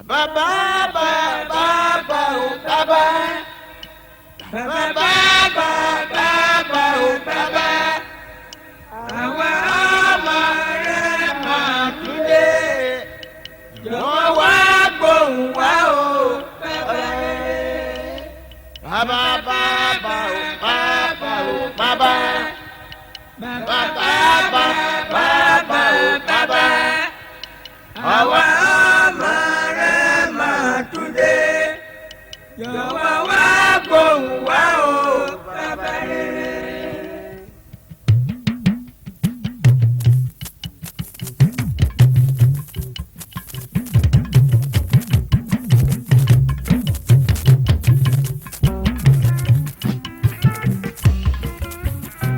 Baba, baba, baba, oh baba. Baba, baba, baba, oh baba. Àwa ọmọ rẹ̀ máa túnde. Jọ̀wọ́ wá gbóhùn wá o baba. Baba, baba, oh baba, oh baba. Baba, baba, baba, oh baba. Àwa ọmọ rẹ̀ máa túnde. Jọ̀wọ́ wá gbóhùn wá o baba rere.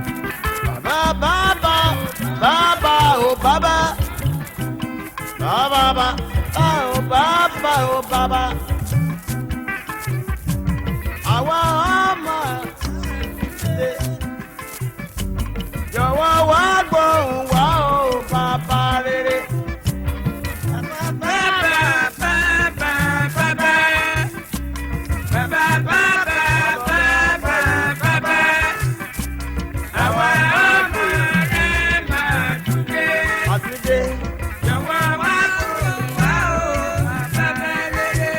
Baba, baba, oh baba. Baba, oh baba, oh baba. Àwa ọmọ ilé. Jọ̀wọ́ wá gbóhùn wá o bàbá rere. Baba, baba, baba, baba. Baba, baba, baba, baba. Àwa ọmọ rẹ̀ máa túnde. Àtúndé. Jọ̀wọ́ wá gbóhùn wá o bàbá rere.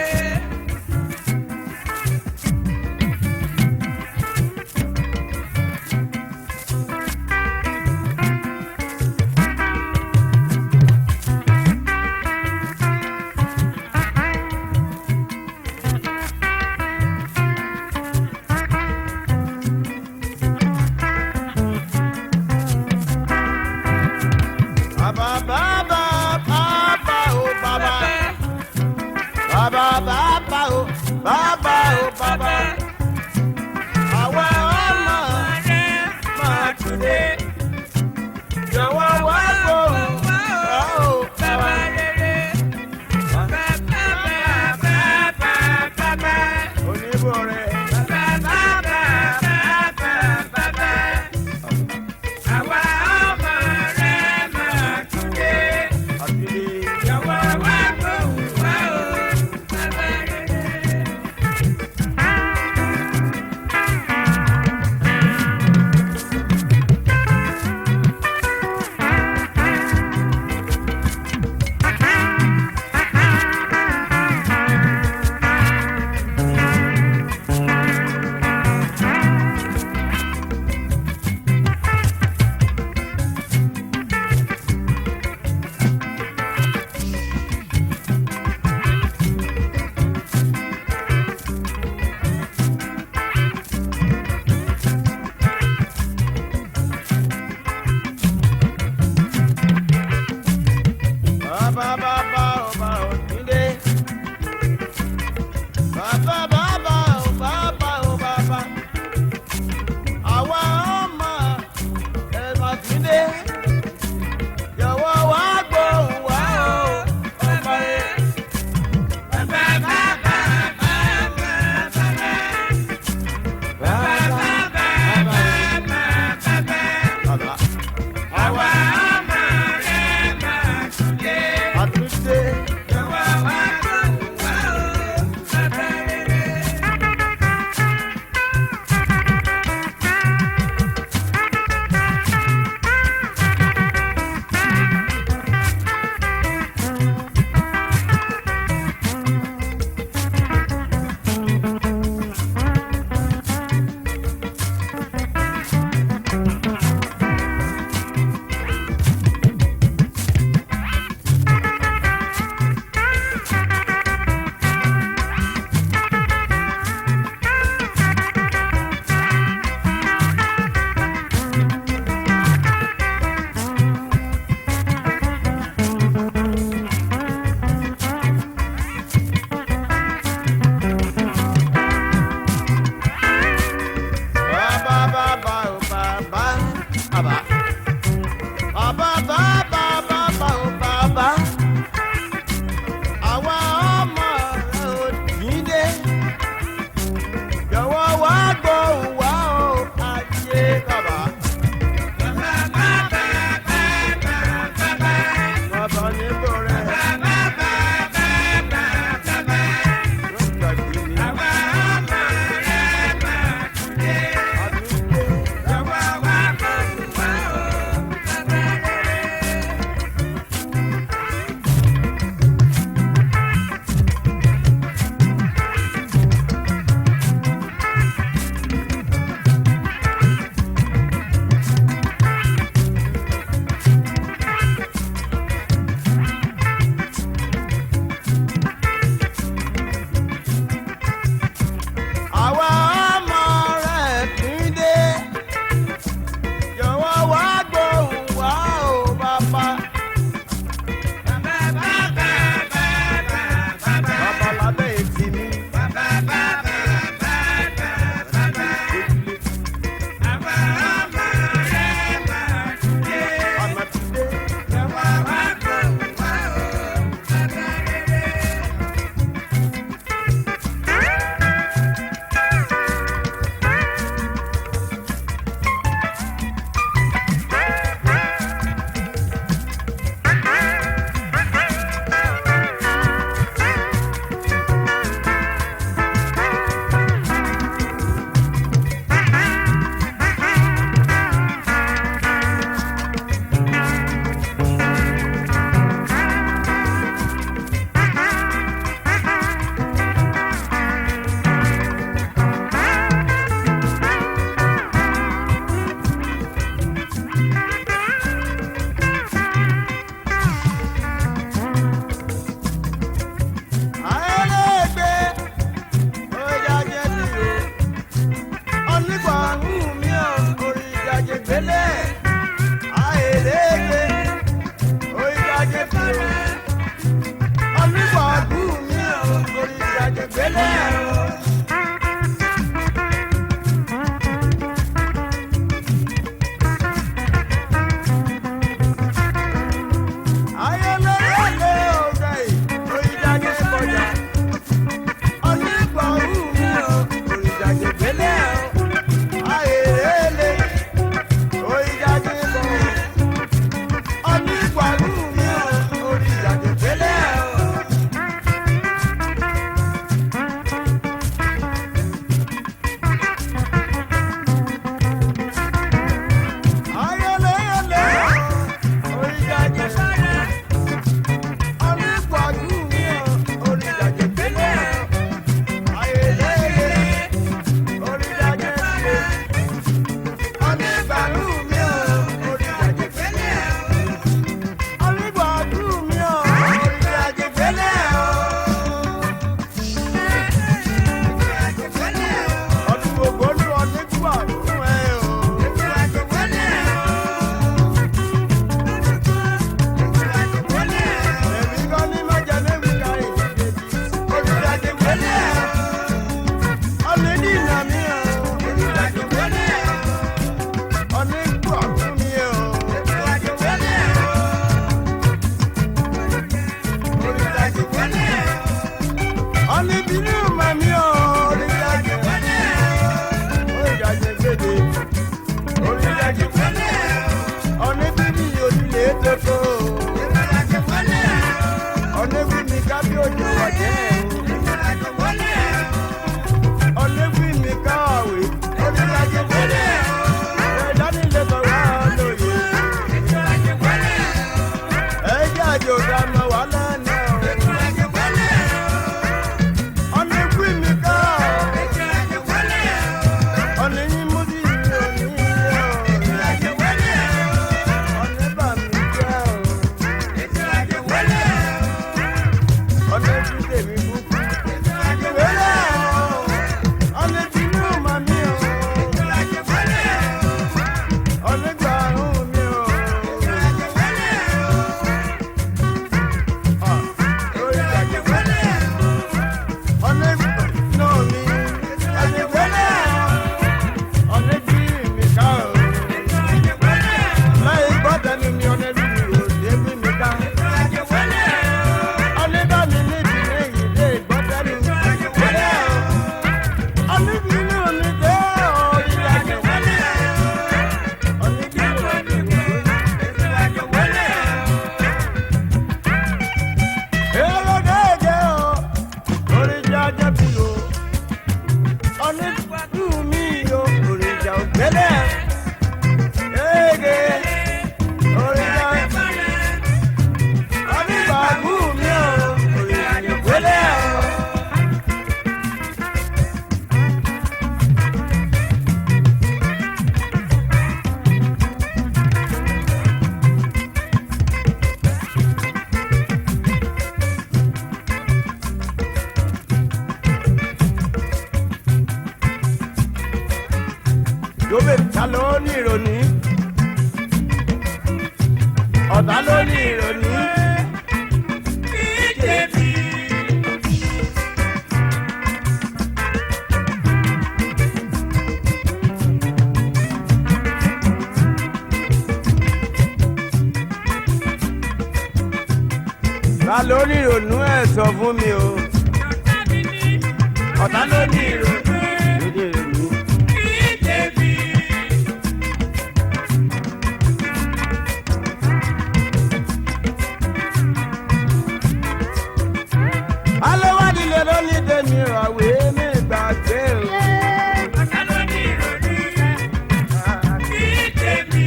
Yóò ta ló ní ìròní, ọ̀tá ló ní ìròní. Ta ló ní ìrònú ẹ̀ sọ fún mi o. Ọ̀tá ló ní ìrònú. Alówádìí ló ní tèmi ràwé mi gbàgbé o. Ọ̀tá ló ní ìrònú kí tèmi.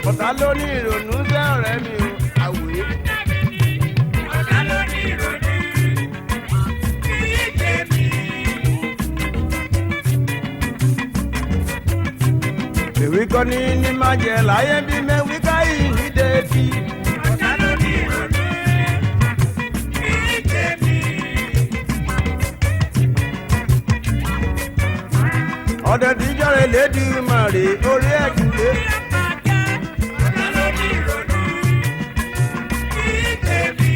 Ọ̀tá ló ní ìrònú sẹ́ ọ̀rẹ́ mi o, àwé. Ọ̀tá ló ní ìrònú kí tèmi. Èwi kọ́ ní máa jẹ láyé bí mẹ́wí káyìí ní débi. Ọ̀tá ló ní ìrònú kí tèmi. Ọ̀dẹ tíjọ́ rẹ̀ lédi màrè orí ẹ̀dùnlé. Ọ̀tá ló ní ìrònú kí tèmi.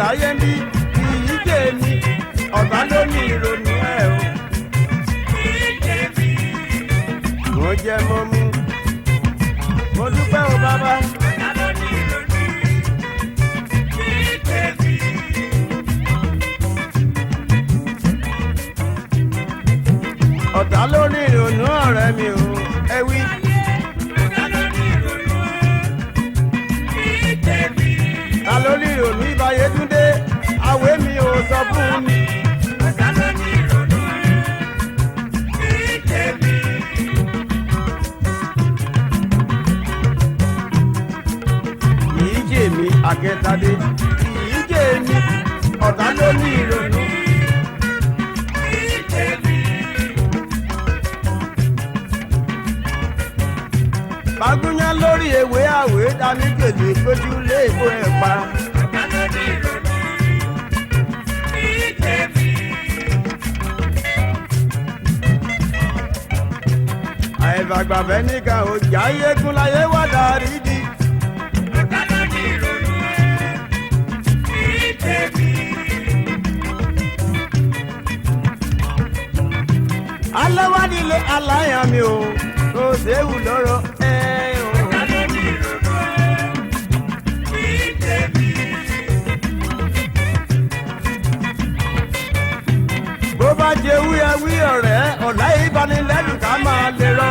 láyé bí kì í jẹ́ mi ọ̀tá ló ní ìrònú ẹ̀ o. mo jẹ́ mo mú mo dúpẹ́ o bàbá. ọ̀tá ló ní ìrònú ọ̀rẹ́ mi o ẹ wí. ta ló ní ìrònú Ìbáyétúndé àwé mi ò sọ fún mi. kìí jẹ́ mi Akẹ́tadé kìí jẹ́ mi ọ̀tá ló ní ìrònú. Bagúnyá lórí ewé àwé dání gèlè péjú lé èkó ẹ̀ pa. àìfàgbàfẹ́ nìkan ò jáyé kún láyé wá darí di. aláwádìílé aláyàn mi o kò séwu lọ́rọ̀ ẹ o. bó bá jẹ wíyẹwí ọ̀rẹ́ ọ̀la ìbanilẹ́rù ká máa lè rọ.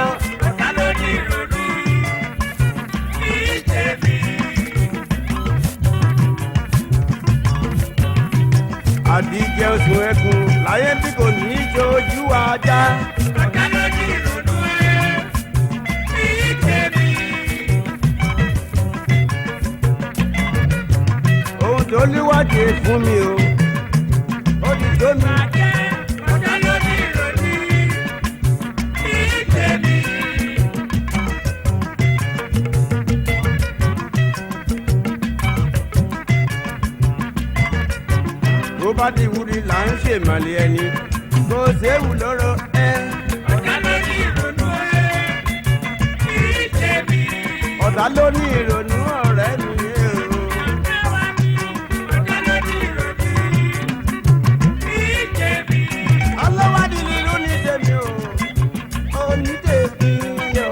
àdìjẹ oṣù ẹkùn láyé bí kò ní í jojú ajá. ohun tó léwájú fún mi o ó ti tó mi. bó bá ti wúri là ń ṣèmàlẹ́ ẹni kò séwu lọ́rọ̀ ẹ. ọ̀tá ló ní ìrònú ọ̀rẹ́ mi o. ọlọ́wádìí ni ló ní tèmi o ó ní tèmi o.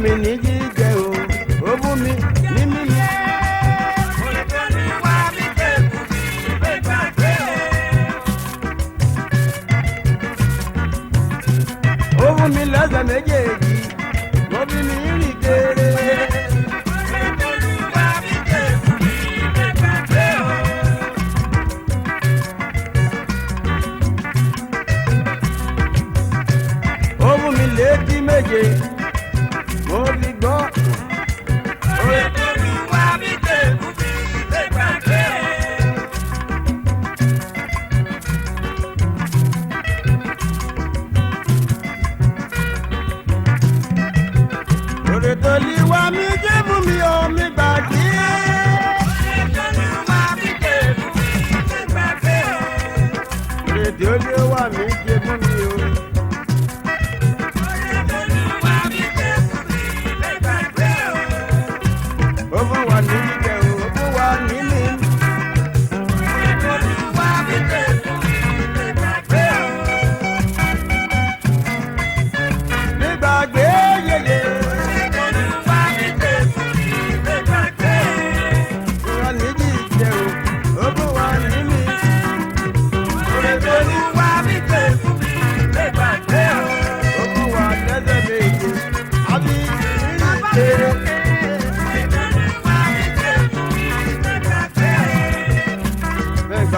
mi ní jíjẹ o ó mú mi ní mímí. ó mú mi lẹ́sẹ̀ méjèèjì ó bí mi rìn kéré. ó mú mi létí méje mo fi gbọ́. Olùtọ́líwá mi jẹ́ fún mi ò mi gbàgbé. Olùtọ́líwá mi jẹ́ fún mi ò. Ó fún wa ní jíjẹ o, ó fún wa ní mímu. Nígbàgbé yẹyẹ.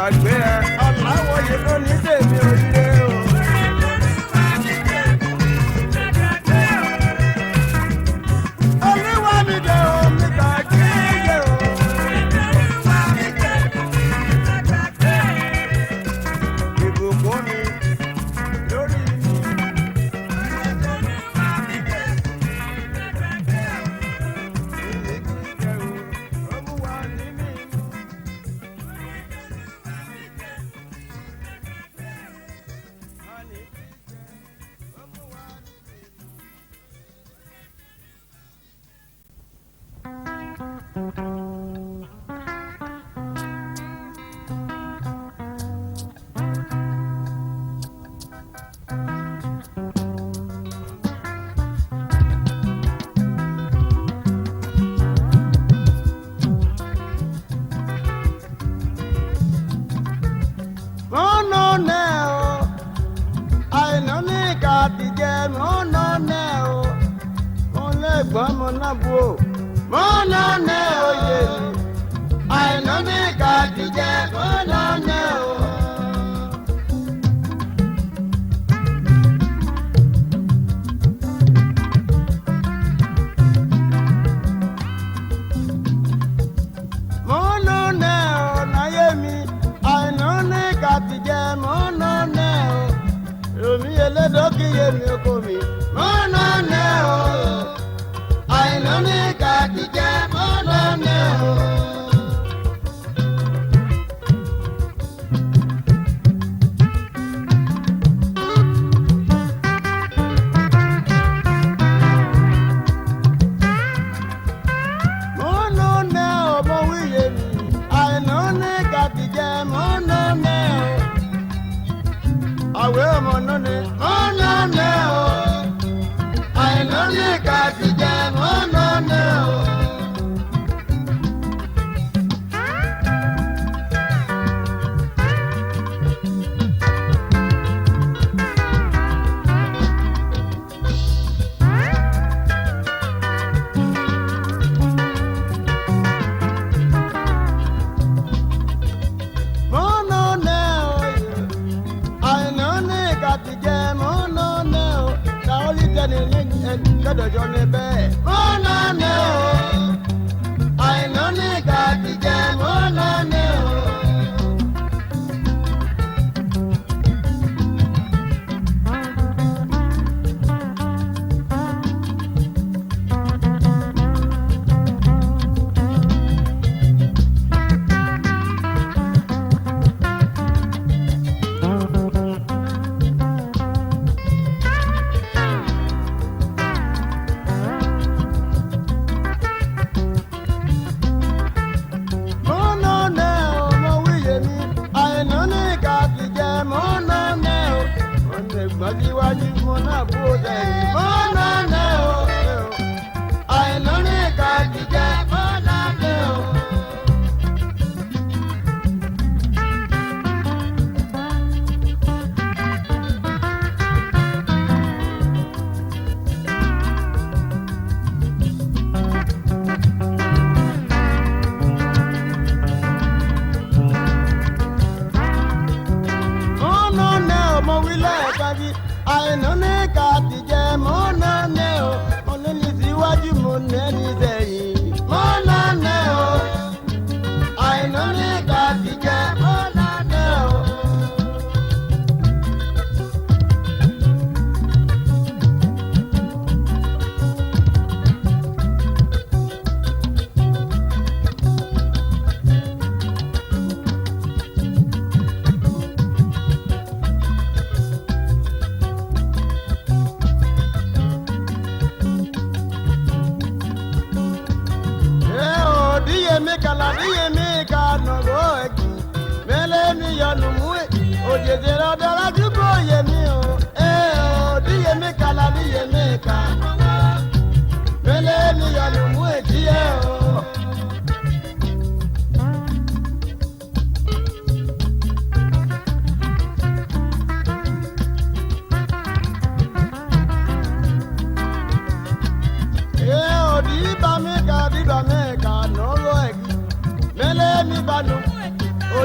gbàgbé ẹ ọ̀làwọ̀yé onídèmí oríire o. olúwa mi dé o mi gbàgbé yẹ o. ìbùkún mi lórí mi.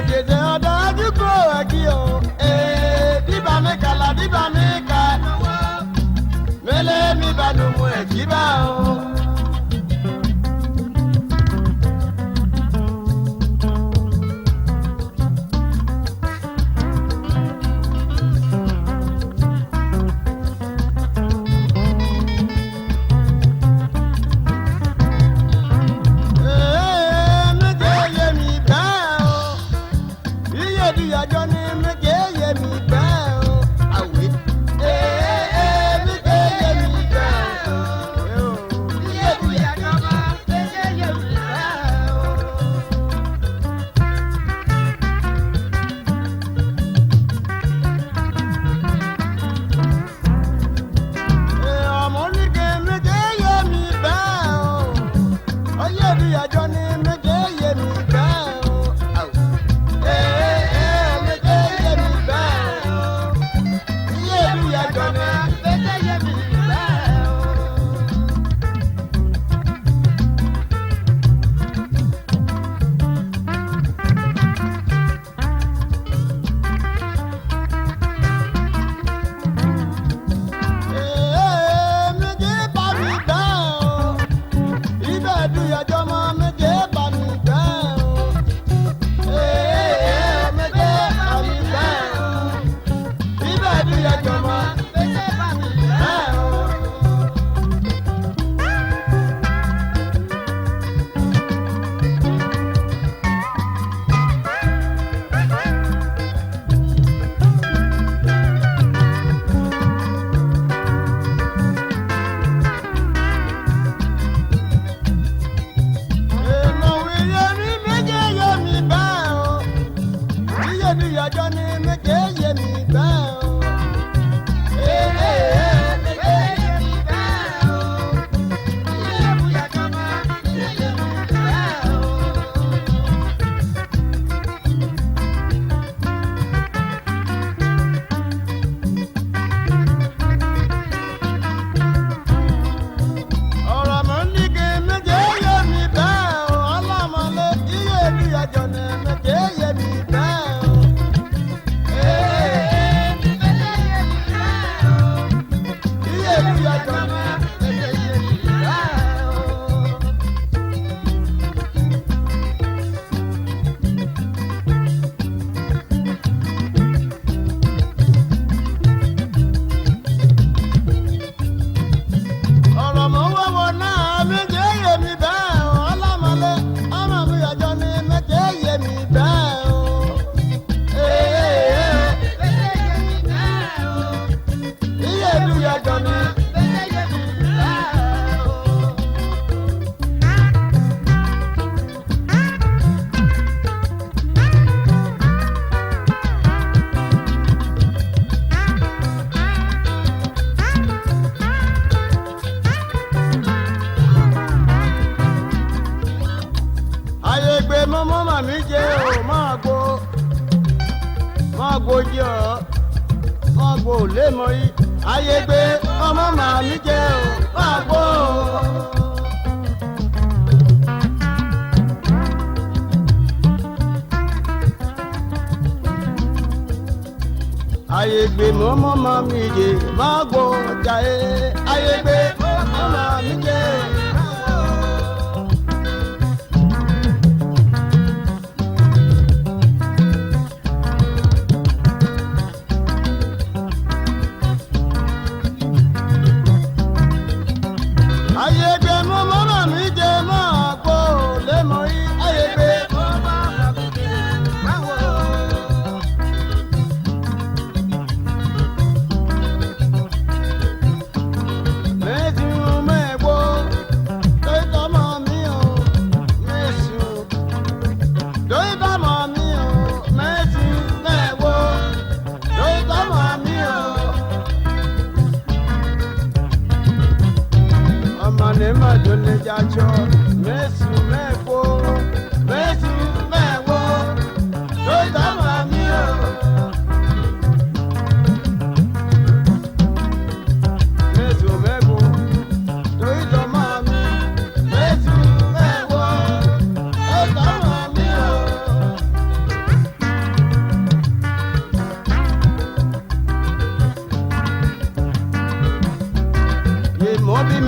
jẹjẹ ọdọ àdúgbò ẹkí o bíbá mi kàlà bíbá mi kà mẹlẹ mi bá nu mu ẹjí bá o. Ayegbe mọ́mọ́ máa mi jẹ máa gbọ́ ọjà ẹ̀. Ayegbe mọ́mọ́ máa mi jẹ. Ayegbe mọ́mọ́ máa mi jẹ máa gbọ́ lẹ́mọ̀ yìí. Ayegbe mọ́mọ́ máa mi jẹ máa gbọ́.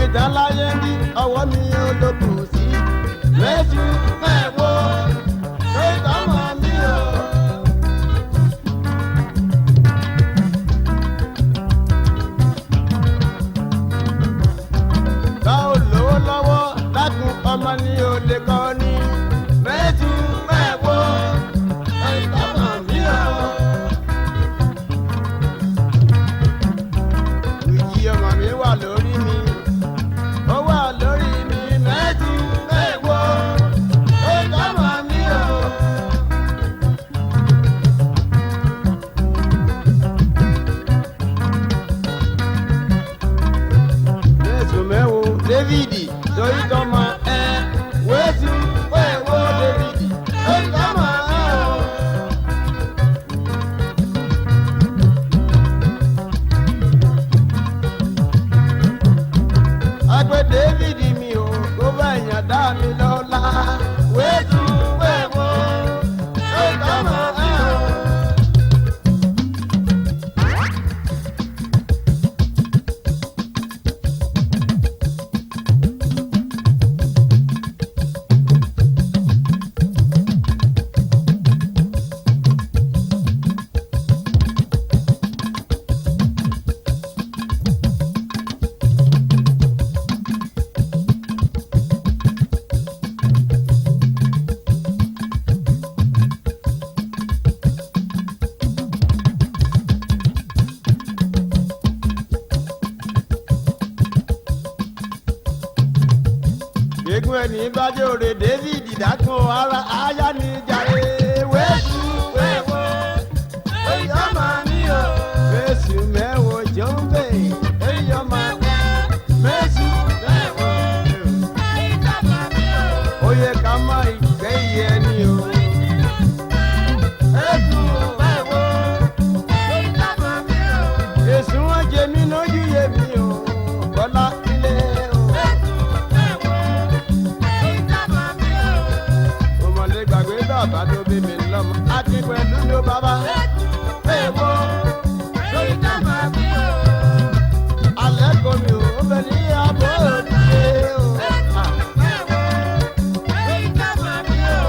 mi tán láyé bí ọwọ́ mi ò lókun sí. Jésù fẹ́ wo ló tọ́mọ mi o. Bá ò lówó lọ́wọ́ dákun ọmọ ni ò lè kọ́ ni. Jésù fẹ́ wo ló tọ́mọ mi o. Ìjì ọmọ mi wà lórí mi. Ó wà lórí mi. Jésù fẹ́ wo ló tọ́mọ mi o. Jésù mẹ́wo Dávìdì torí tọ́mọ ẹ. Jésù fẹ́ wo Dávìdì torí tọ́mọ ẹ o. Agbe Dávìdì mi o, kó bá èèyàn dá mi lọ́lá. Jésù fẹ́ wo torí tọ́mọ ẹ o. Egun ẹni bájẹ́ òde David dákun ara aya ní jàre. Jésù fẹ́ wo èyí ọmọ mi o. Jésù mẹ́wo jọ́ǹbẹ̀ èyí ọmọ mi. Jésù fẹ́ wo èyí ọmọ mi o. Ó yẹ ká má ìgbẹ́ iye ẹni o. Jésù fẹ́ wo èyí ọmọ mi o. Jésù wọn jẹ mí lójú yẹ mi o. Bọ́lá ilé o. Gbàgbé bàbá tó bí mi lọ́mọ. A ti pẹ̀lú ló bàbá. Èèwọ̀ lórí tàbá mi o. Alẹ́ kò mi ò bẹ̀ ní abọ́ òde o. Èèwọ̀ lórí tàbá mi o.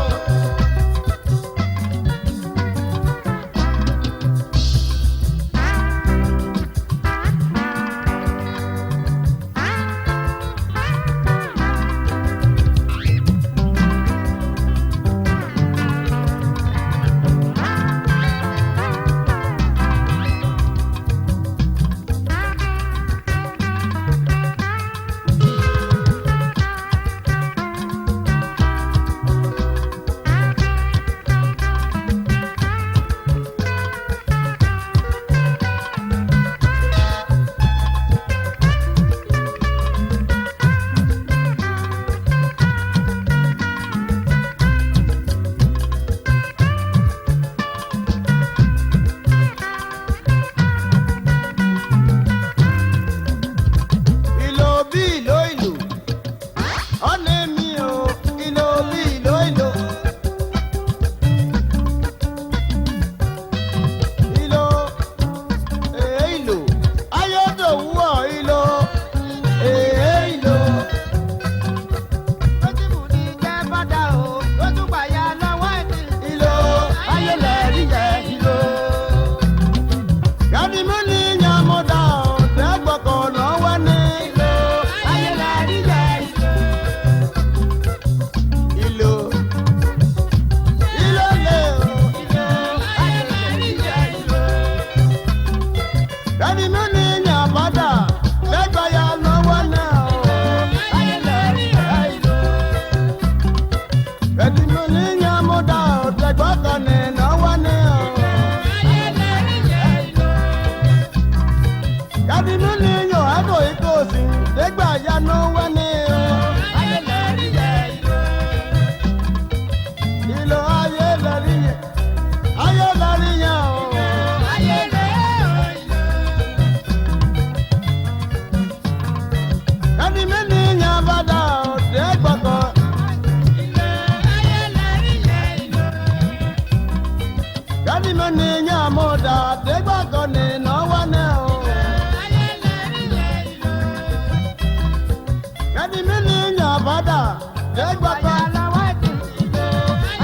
dégbàgbà làwọn ètùtù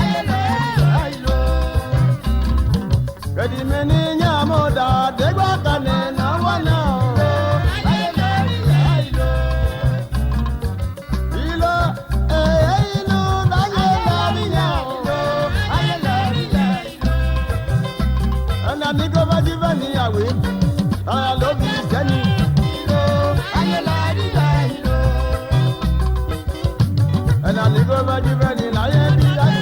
ayé lórí ìlú. Kẹ̀dìmí ní Nyàmúdà dégbàgbà ní náwó náà ayé lórí ìlú. Ìlú ìlú báyé lórí yẹn ayé lórí ìlú. Ẹnà ní kó bá jí bẹ́ẹ̀ níyàwó ara ló fi sẹ́ni. Ayé lórí ìlú. Ẹnà ní kó bá jí bẹ́ẹ̀ ní láyé bí láyé.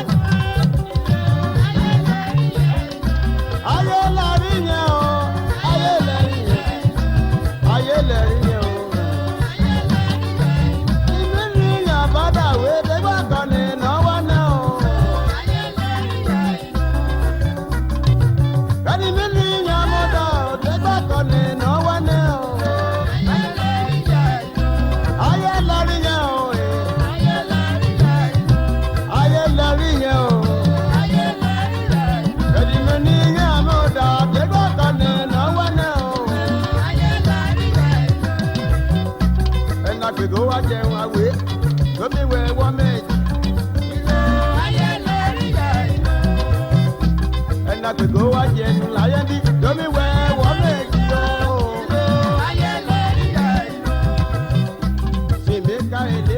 Ayé lórí yẹn o, ayé lórí yẹn, ayé lórí yẹn o. Ìbí ní Yàbádà wé dégbà kan ní náwó náà o. Kẹ́ni mi ní Nyàmúdà dégbà kan ní náwó náà o. Ayé lórí yẹn o, ayé lórí yẹn o. Kẹ́ni mi ní Nyàmúdà dégbà kan ní náwó náà o. Ẹnà gbègbè wá jẹun àwé, tóbi wẹ̀ wọ́n méjì. Ẹnà gbègbè wá jẹun láyé bí, tóbi wẹ̀ wọ́n méjì o. Sìnbí ká èlé.